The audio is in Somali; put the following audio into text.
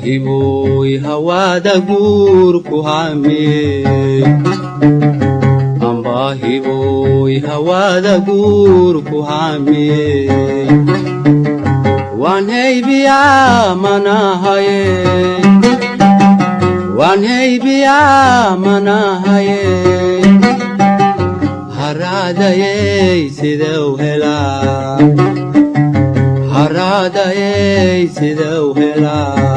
hiboy hawada guurku hamiyey amba hiboy hawada guurku hamiyey waan haybiyaa manahaye waan haybiyaa manahaye haraadayey sidau helaa haraadayey sidau helaa